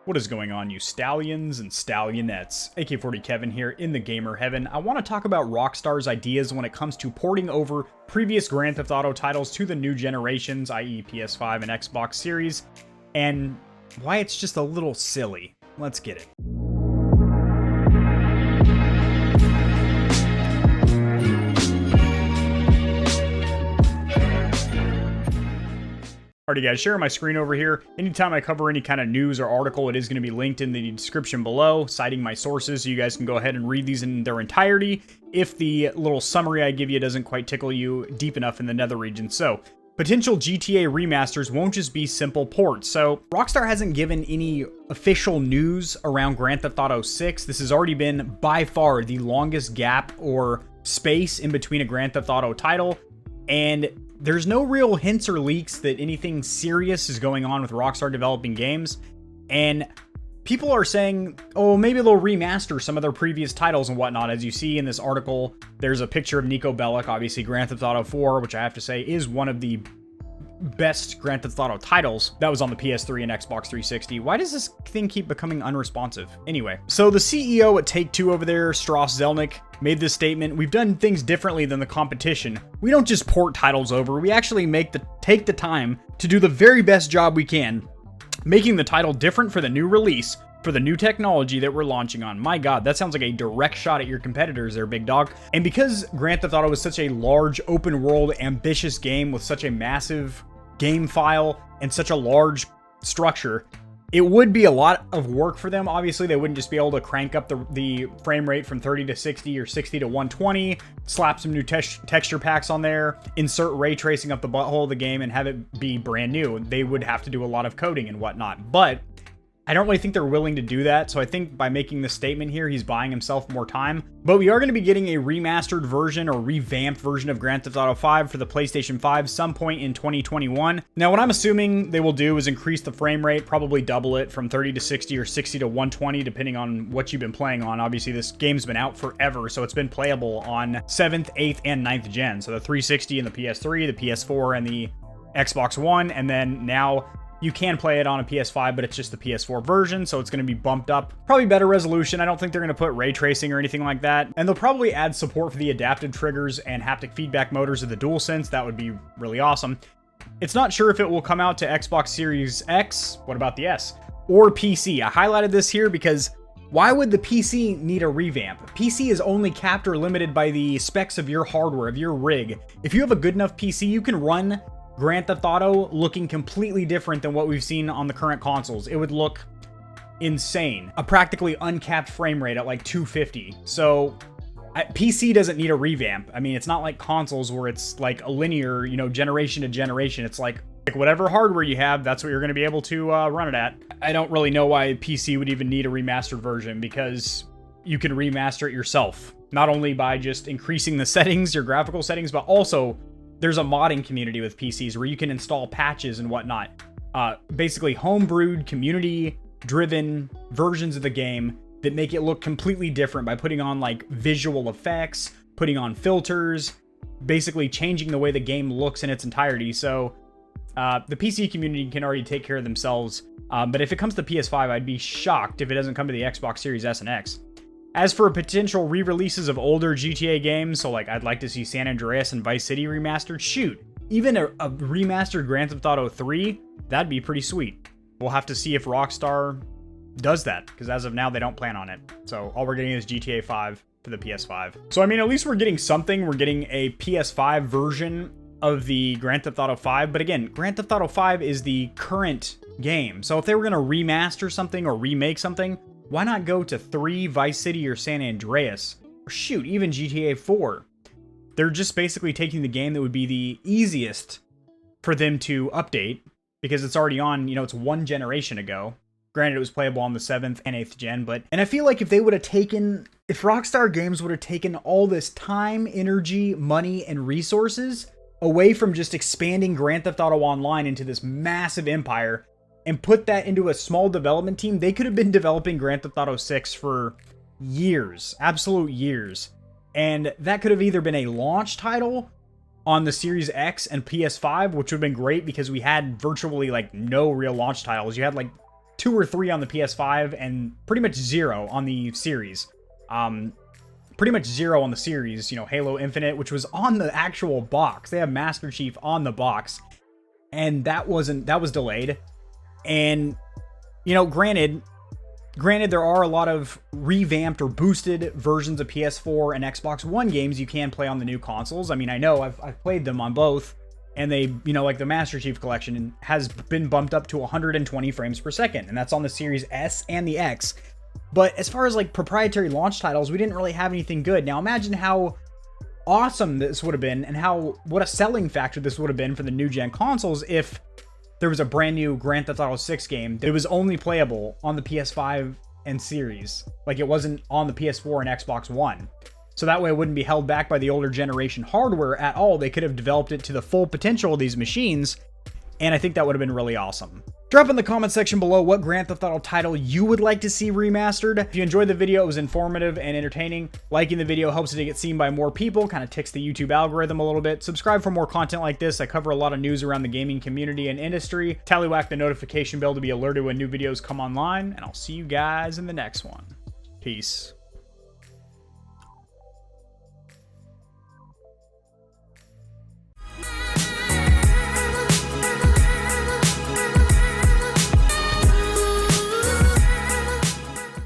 What is going on, you stallions and stallionettes? AK40 Kevin here in the gamer heaven. I want to talk about Rockstar's ideas when it comes to porting over previous Grand Theft Auto titles to the new generations, i.e. PS5 and Xbox Series, and why it's just a little silly. Let's get it. Alrighty guys, sharing my screen over here. Anytime I cover any kind of news or article, it is going to be linked in the description below, citing my sources, so you guys can go ahead and read these in their entirety if the little summary I give you doesn't quite tickle you deep enough in the nether region. So, potential GTA remasters won't just be simple ports. So, Rockstar hasn't given any official news around Grand Theft Auto 6. This has already been by far the longest gap or space in between a Grand Theft Auto title, and there's no real hints or leaks that anything serious is going on with Rockstar developing games, and people are saying, oh, maybe they'll remaster some of their previous titles and whatnot. As you see in this article, there's a picture of Nico Bellic, obviously Grand Theft Auto 4, which I have to say is one of the best Grand Theft Auto titles that was on the PS3 and Xbox 360. Why does this thing keep becoming unresponsive? Anyway, so the CEO at Take-Two over there, Strauss Zelnick, made this statement: we've done things differently than the competition. We don't just port titles over, we actually take the time to do the very best job we can, making the title different for the new release, for the new technology that we're launching on. My god, that sounds like a direct shot at your competitors there, big dog. And because Grand Theft Auto is such a large, open world, ambitious game with such a massive game file and such a large structure, it would be a lot of work for them. Obviously, they wouldn't just be able to crank up the frame rate from 30 to 60 or 60 to 120, slap some new texture packs on there, insert ray tracing up the butthole of the game, and have it be brand new. They would have to do a lot of coding and whatnot, but I don't really think they're willing to do that, so I think by making this statement here, he's buying himself more time. But we are going to be getting a remastered version or revamped version of Grand Theft Auto 5 for the PlayStation 5 some point in 2021. Now, what I'm assuming they will do is increase the frame rate, probably double it from 30 to 60 or 60 to 120, depending on what you've been playing on. Obviously, this game's been out forever, so it's been playable on 7th, 8th, and 9th gen. So the 360 and the PS3, the PS4, and the Xbox One, and then now you can play it on a PS5, but it's just the PS4 version, so it's going to be bumped up. Probably better resolution. I don't think they're going to put ray tracing or anything like that. And they'll probably add support for the adaptive triggers and haptic feedback motors of the DualSense. That would be really awesome. It's not sure if it will come out to Xbox Series X, what about the S, or PC. I highlighted this here because why would the PC need a revamp? PC is only capped or limited by the specs of your hardware, of your rig. If you have a good enough PC, you can run Grand Theft Auto looking completely different than what we've seen on the current consoles. It would look insane. A practically uncapped frame rate at like 250. So PC doesn't need a revamp. I mean, it's not like consoles where it's like a linear, generation to generation. It's like whatever hardware you have, that's what you're going to be able to run it at. I don't really know why PC would even need a remastered version, because you can remaster it yourself. Not only by just increasing the settings, your graphical settings, but also there's a modding community with PCs where you can install patches and whatnot. Basically homebrewed, community-driven versions of the game that make it look completely different by putting on like visual effects, putting on filters, basically changing the way the game looks in its entirety. So the PC community can already take care of themselves. But if it comes to PS5, I'd be shocked if it doesn't come to the Xbox Series S and X. As for potential re-releases of older GTA games, so like I'd like to see San Andreas and Vice City remastered, shoot. Even a remastered Grand Theft Auto 3, that'd be pretty sweet. We'll have to see if Rockstar does that, because as of now, they don't plan on it. So all we're getting is GTA 5 for the PS5. So I mean, at least we're getting something. We're getting a PS5 version of the Grand Theft Auto 5, but again, Grand Theft Auto 5 is the current game. So if they were going to remaster something or remake something, why not go to 3, Vice City, or San Andreas? Or shoot, even GTA 4. They're just basically taking the game that would be the easiest for them to update, because it's already on, it's one generation ago. Granted, it was playable on the 7th and 8th gen, and I feel like if Rockstar Games would have taken all this time, energy, money, and resources away from just expanding Grand Theft Auto Online into this massive empire, and put that into a small development team, they could have been developing Grand Theft Auto 6 for years, absolute years. And that could have either been a launch title on the Series X and PS5, which would have been great because we had virtually like no real launch titles. You had like 2 or 3 on the PS5 and pretty much 0 on the series. Pretty much 0 on the series, you know, Halo Infinite, which was on the actual box. They have Master Chief on the box, and that was delayed. And, you know, granted, there are a lot of revamped or boosted versions of PS4 and Xbox One games you can play on the new consoles. I mean, I know I've played them on both, and they, you know, like the Master Chief Collection has been bumped up to 120 frames per second, and that's on the Series S and the X. But as far as like proprietary launch titles, we didn't really have anything good. Now imagine how awesome this would have been, and what a selling factor this would have been for the new gen consoles if there was a brand new Grand Theft Auto 6 game that was only playable on the PS5 and series. Like it wasn't on the PS4 and Xbox One. So that way it wouldn't be held back by the older generation hardware at all. They could have developed it to the full potential of these machines, and I think that would have been really awesome. Drop in the comment section below what Grand Theft Auto title you would like to see remastered. If you enjoyed the video, it was informative and entertaining. Liking the video helps it to get seen by more people, kind of ticks the YouTube algorithm a little bit. Subscribe for more content like this. I cover a lot of news around the gaming community and industry. Tallywhack the notification bell to be alerted when new videos come online, and I'll see you guys in the next one. Peace.